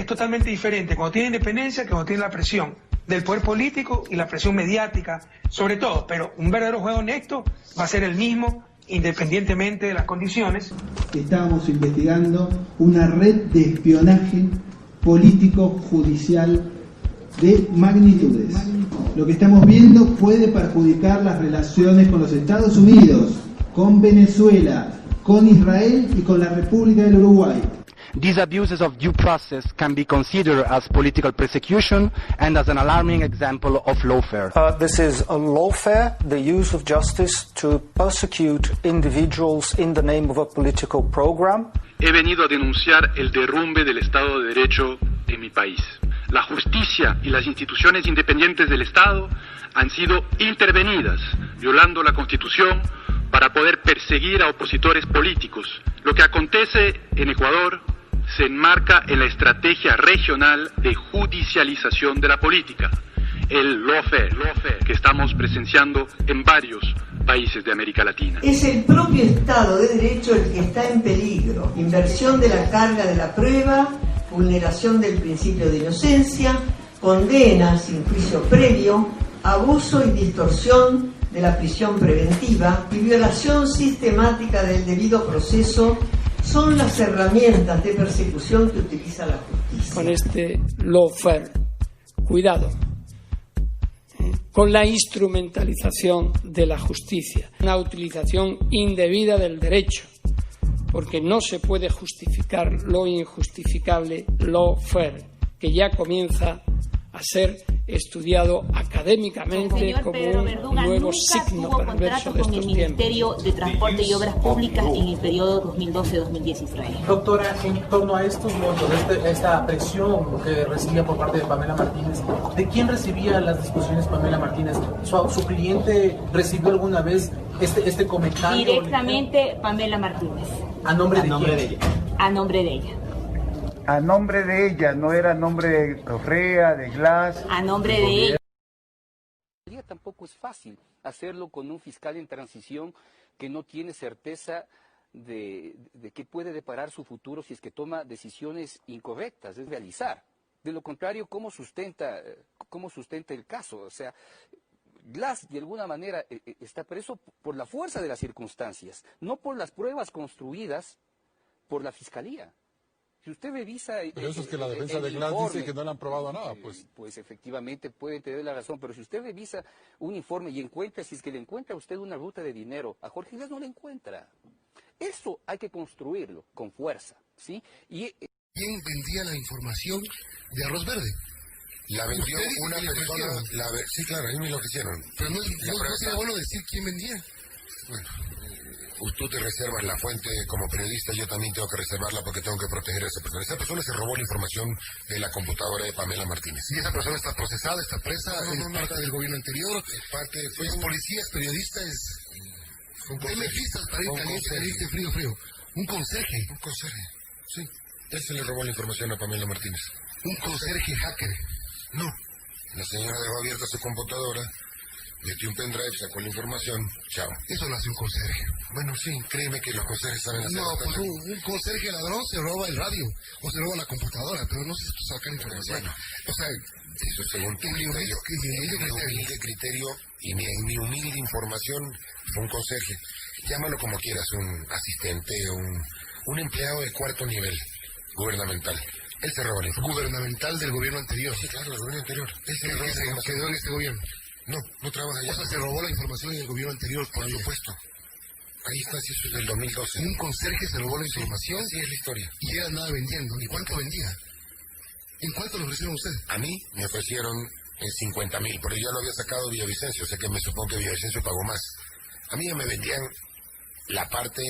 totalmente diferente cuando tiene independencia que cuando tiene la presión del poder político y la presión mediática, sobre todo. Pero un verdadero juego honesto va a ser el mismo, independientemente de las condiciones. Estábamos investigando una red de espionaje político-judicial de magnitudes. Lo que estamos viendo puede perjudicar las relaciones con los Estados Unidos, con Venezuela, con Israel y con la República del Uruguay. These abuses of due process can be considered as political persecution and as an alarming example of lawfare. This is a lawfare, the use of justice to persecute individuals in the name of a political program. He venido a denunciar el derrumbe del Estado de Derecho en mi país. La justicia y las instituciones independientes del Estado han sido intervenidas, violando la Constitución, para poder perseguir a opositores políticos. Lo que acontece en Ecuador se enmarca en la estrategia regional de judicialización de la política, el lawfare que estamos presenciando en varios países de América Latina. Es el propio Estado de Derecho el que está en peligro. Inversión de la carga de la prueba, vulneración del principio de inocencia, condena sin juicio previo, abuso y distorsión de la prisión preventiva y violación sistemática del debido proceso son las herramientas de persecución que utiliza la justicia. Con este lawfare, cuidado con la instrumentalización de la justicia, una utilización indebida del derecho, porque no se puede justificar lo injustificable, lawfare, que ya comienza a ser estudiado académicamente como un nuevo signo perverso de estos tiempos. Con el Ministerio de Transporte y Obras Públicas en el periodo 2012-2016. Doctora, en torno a estos montos, esta presión que recibía por parte de Pamela Martínez, ¿de quién recibía las discusiones Pamela Martínez? ¿Su cliente recibió alguna vez este comentario? Directamente Pamela Martínez. ¿A nombre de ella? A nombre de ella. A nombre de ella, no era a nombre de Correa, de Glass. A nombre de ella. Tampoco es fácil hacerlo con un fiscal en transición que no tiene certeza de qué puede deparar su futuro si es que toma decisiones incorrectas, es realizar. De lo contrario, ¿cómo sustenta el caso? O sea, Glass de alguna manera está preso por la fuerza de las circunstancias, no por las pruebas construidas por la fiscalía. Si usted revisa... Pero eso es que la defensa de Glass dice que no le han probado nada, pues. Pues efectivamente puede tener la razón, pero si usted revisa un informe y encuentra, si es que le encuentra a usted una ruta de dinero, a Jorge Glass no le encuentra. Eso hay que construirlo con fuerza, ¿sí? Y ¿quién vendía la información de Arroz Verde? La vendió una persona... Sí, claro, ahí me lo hicieron. Pero no sería bueno decir quién vendía. Bueno... Tú te reservas la fuente como periodista, yo también tengo que reservarla porque tengo que proteger a esa persona. Esa persona se robó la información de la computadora de Pamela Martínez. ¿Y esa persona está procesada, está presa? ¿Es parte del gobierno anterior? Es parte de... ¿Es policía, es periodista, es...? Deme pistas para ir caliente, frío. ¿Un conserje? Un conserje, sí. Él se le robó la información a Pamela Martínez. ¿Un conserje hacker? No. La señora dejó abierta su computadora, metió un pendrive, sacó la información, chao. Eso lo hace un conserje. Bueno, sí, créeme que los conserjes saben hacer. No, pues un conserje ladrón se roba el radio o se roba la computadora, pero no se saca información. Bueno, o sea, eso según tu humilde criterio y mi humilde información fue un conserje. Llámalo como quieras, un asistente, un empleado de cuarto nivel gubernamental. Él se roba la información. ¿Gubernamental del gobierno anterior? Sí, claro, del gobierno anterior. Él se quedó en este gobierno. No trabaja allá. O sea, se robó la información en el gobierno anterior. Por supuesto. Ahí está, si eso es del 2012. Un conserje se robó la información. Así es la historia. Y ella andaba vendiendo. ¿Y cuánto vendía? ¿En cuánto le ofrecieron a usted? A mí me ofrecieron en 50,000, pero yo lo había sacado Villavicencio, o sea que me supongo que Villavicencio pagó más. A mí ya me vendían la parte,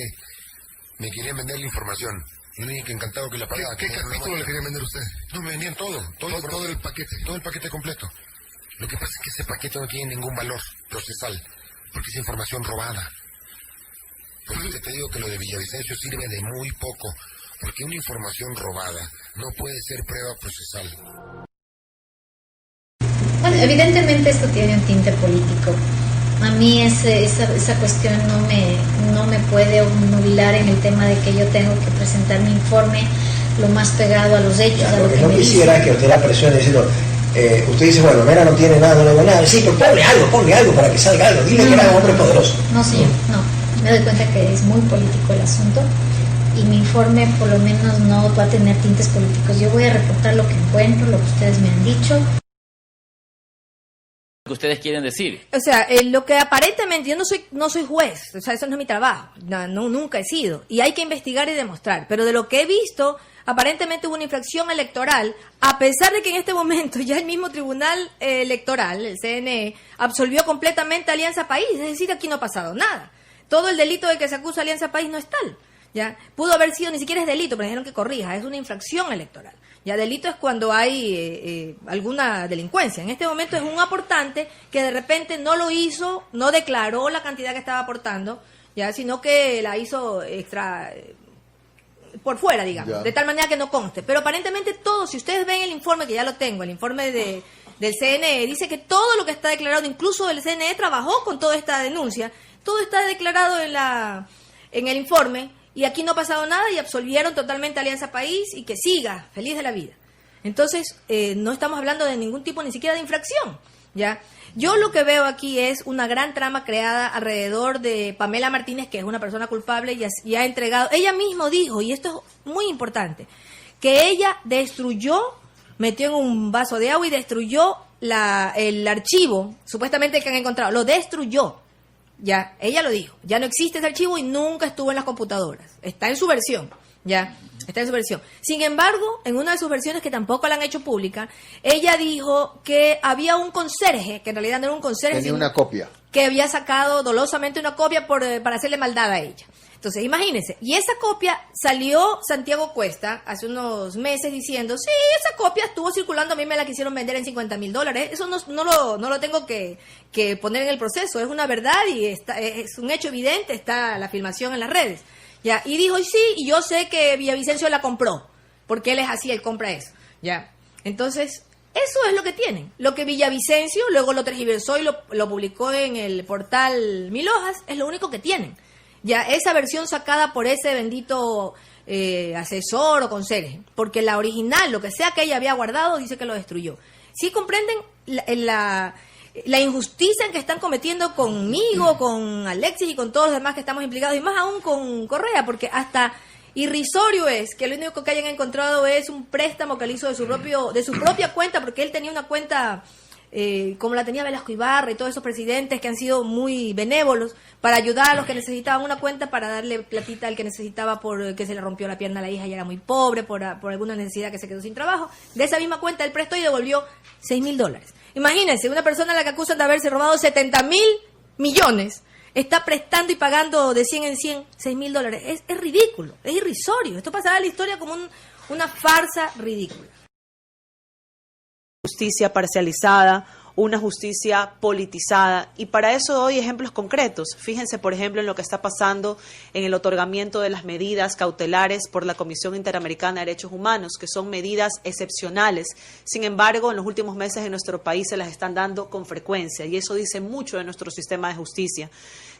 me querían vender la información. Yo le dije que encantado que la pagaba. ¿Qué capítulo le querían vender a usted? No, me vendían todo el paquete. Todo el paquete completo. Lo que pasa es que ese paquete no tiene ningún valor procesal, porque es información robada. Por eso te digo que lo de Villavicencio sirve de muy poco, porque una información robada no puede ser prueba procesal. Bueno, evidentemente esto tiene un tinte político. A mí esa cuestión no me puede obnubilar en el tema de que yo tengo que presentar mi informe lo más pegado a los hechos. Lo que no quisiera es que usted la presione diciendo, usted dice, bueno, Mera no tiene nada, no le nada, sí, pero ponle algo para que salga algo, dile que era un hombre poderoso. No, señor, no, me doy cuenta que es muy político el asunto y mi informe por lo menos no va a tener tintes políticos. Yo voy a reportar lo que encuentro, lo que ustedes me han dicho. Que ustedes quieren decir. O sea, lo que aparentemente, yo no soy juez, o sea, eso no es mi trabajo, nunca he sido, y hay que investigar y demostrar, pero de lo que he visto, aparentemente hubo una infracción electoral, a pesar de que en este momento ya el mismo Tribunal Electoral, el CNE, absolvió completamente a Alianza País, es decir, aquí no ha pasado nada. Todo el delito de que se acusa a Alianza País no es tal, ¿ya? Pudo haber sido, ni siquiera es delito, pero dijeron que corrija, es una infracción electoral. Ya delito es cuando hay alguna delincuencia. En este momento es un aportante que de repente no lo hizo, no declaró la cantidad que estaba aportando, ya, sino que la hizo extra por fuera, digamos, ya, de tal manera que no conste. Pero aparentemente todo, si ustedes ven el informe, que ya lo tengo, el informe del CNE, dice que todo lo que está declarado, incluso el CNE trabajó con toda esta denuncia, todo está declarado en el informe. Y aquí no ha pasado nada y absolvieron totalmente a Alianza País y que siga feliz de la vida. Entonces, no estamos hablando de ningún tipo ni siquiera de infracción, ¿ya? Yo lo que veo aquí es una gran trama creada alrededor de Pamela Martínez, que es una persona culpable y ha entregado. Ella misma dijo, y esto es muy importante, que ella metió en un vaso de agua y destruyó el archivo, supuestamente que han encontrado, lo destruyó. Ya, ella lo dijo, ya no existe ese archivo y nunca estuvo en las computadoras. Está en su versión, ya, está en su versión. Sin embargo, en una de sus versiones que tampoco la han hecho pública, ella dijo que había un conserje, que en realidad no era un conserje, tenía una copia, que había sacado dolosamente una copia para hacerle maldad a ella. Entonces, imagínense, y esa copia salió Santiago Cuesta hace unos meses diciendo, sí, esa copia estuvo circulando, a mí me la quisieron vender en $50,000, eso no lo tengo que poner en el proceso, es una verdad y es un hecho evidente, está la filmación en las redes. Ya, y dijo, sí, y yo sé que Villavicencio la compró, porque él es así, él compra eso. Ya, entonces, eso es lo que tienen. Lo que Villavicencio luego lo tergiversó y lo publicó en el portal Mil Hojas, es lo único que tienen. Ya, esa versión sacada por ese bendito asesor o conserje, porque la original, lo que sea que ella había guardado, dice que lo destruyó. ¿Sí comprenden la injusticia en que están cometiendo conmigo, con Alexis y con todos los demás que estamos implicados, y más aún con Correa? Porque hasta irrisorio es que lo único que hayan encontrado es un préstamo que él hizo de su propia cuenta, porque él tenía una cuenta como la tenía Velasco Ibarra y todos esos presidentes que han sido muy benévolos para ayudar a los que necesitaban una cuenta, para darle platita al que necesitaba porque se le rompió la pierna a la hija y era muy pobre por alguna necesidad que se quedó sin trabajo. De esa misma cuenta él prestó y devolvió $6,000. Imagínense, una persona a la que acusan de haberse robado 70,000 millones está prestando y pagando de 100 en 100 $6,000. Es ridículo, es irrisorio. Esto pasará a la historia como una farsa ridícula. Justicia parcializada, una justicia politizada, y para eso doy ejemplos concretos. Fíjense, por ejemplo, en lo que está pasando en el otorgamiento de las medidas cautelares por la Comisión Interamericana de Derechos Humanos, que son medidas excepcionales. Sin embargo, en los últimos meses en nuestro país se las están dando con frecuencia, y eso dice mucho de nuestro sistema de justicia.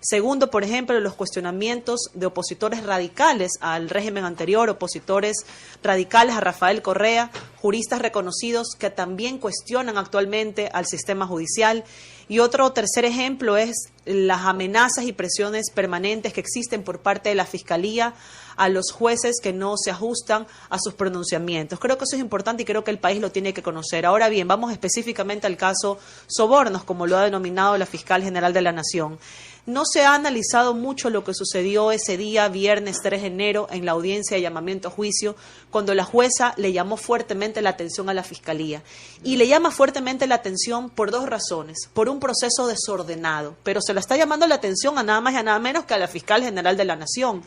Segundo, por ejemplo, los cuestionamientos de opositores radicales al régimen anterior, opositores radicales a Rafael Correa, juristas reconocidos que también cuestionan actualmente al sistema judicial. Y otro tercer ejemplo es las amenazas y presiones permanentes que existen por parte de la Fiscalía a los jueces que no se ajustan a sus pronunciamientos. Creo que eso es importante y creo que el país lo tiene que conocer. Ahora bien, vamos específicamente al caso Sobornos, como lo ha denominado la Fiscal General de la Nación. No se ha analizado mucho lo que sucedió ese día, viernes 3 de enero, en la audiencia de llamamiento a juicio, cuando la jueza le llamó fuertemente la atención a la Fiscalía. Y le llama fuertemente la atención por dos razones. Por un proceso desordenado, pero se le está llamando la atención a nada más y a nada menos que a la Fiscal General de la Nación.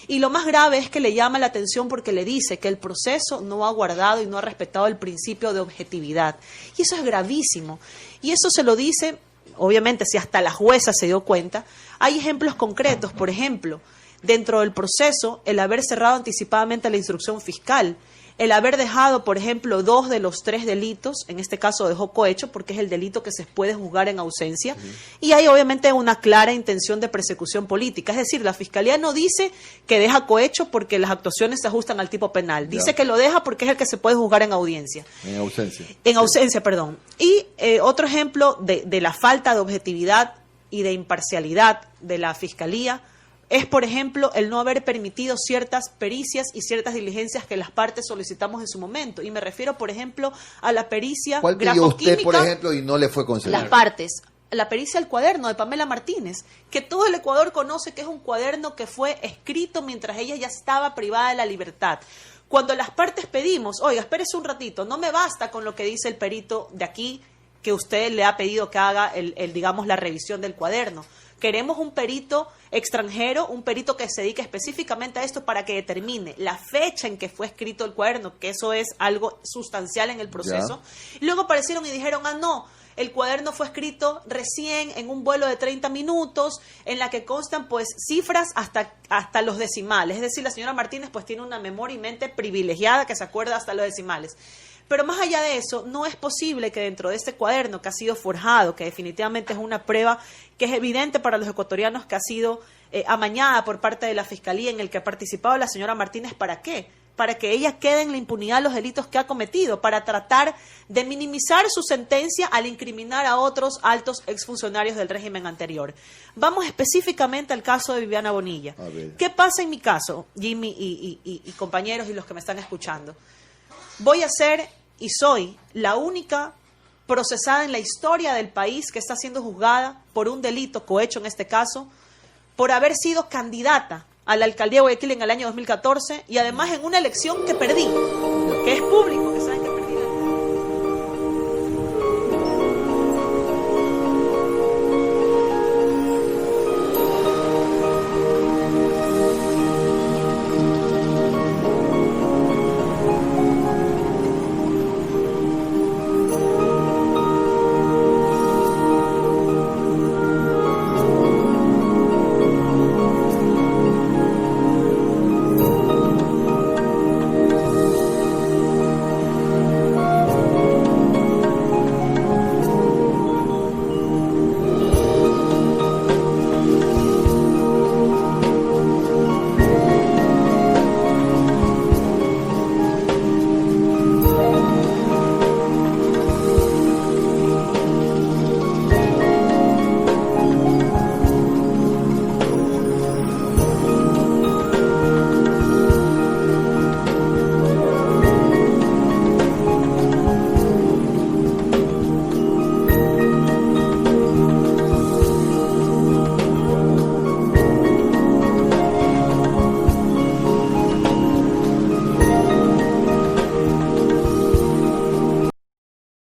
Y lo más grave es que le llama la atención porque le dice que el proceso no ha guardado y no ha respetado el principio de objetividad. Y eso es gravísimo. Y eso se lo dice, obviamente, si hasta la jueza se dio cuenta. Hay ejemplos concretos, por ejemplo, dentro del proceso, el haber cerrado anticipadamente la instrucción fiscal, el haber dejado, por ejemplo, 2 de los 3 delitos, en este caso dejó cohecho porque es el delito que se puede juzgar en ausencia, y hay obviamente una clara intención de persecución política, es decir, la Fiscalía no dice que deja cohecho porque las actuaciones se ajustan al tipo penal, dice que lo deja porque es el que se puede juzgar en audiencia. En ausencia. En ausencia, perdón. Y otro ejemplo de la falta de objetividad y de imparcialidad de la Fiscalía es, por ejemplo, el no haber permitido ciertas pericias y ciertas diligencias que las partes solicitamos en su momento. Y me refiero, por ejemplo, a la pericia ¿Cuál pidió usted, por ejemplo, y no le fue concedido? Las partes. La pericia del cuaderno de Pamela Martínez, que todo el Ecuador conoce que es un cuaderno que fue escrito mientras ella ya estaba privada de la libertad. Cuando las partes pedimos, oiga, espérese un ratito, no me basta con lo que dice el perito de aquí, que usted le ha pedido que haga digamos, la revisión del cuaderno. Queremos un perito extranjero, un perito que se dedique específicamente a esto para que determine la fecha en que fue escrito el cuaderno, que eso es algo sustancial en el proceso. Y luego aparecieron y dijeron, no, el cuaderno fue escrito recién en un vuelo de 30 minutos, en la que constan pues cifras hasta los decimales. Es decir, la señora Martínez pues tiene una memoria y mente privilegiada que se acuerda hasta los decimales. Pero más allá de eso, no es posible que dentro de este cuaderno que ha sido forjado, que definitivamente es una prueba que es evidente para los ecuatorianos que ha sido amañada por parte de la Fiscalía, en el que ha participado la señora Martínez, ¿para qué? Para que ella quede en la impunidad de los delitos que ha cometido, para tratar de minimizar su sentencia al incriminar a otros altos exfuncionarios del régimen anterior. Vamos específicamente al caso de Viviana Bonilla. ¿Qué pasa en mi caso, Jimmy y compañeros y los que me están escuchando? Voy a ser y soy la única procesada en la historia del país que está siendo juzgada por un delito cohecho en este caso, por haber sido candidata a la alcaldía de Guayaquil en el año 2014 y además en una elección que perdí, que es pública.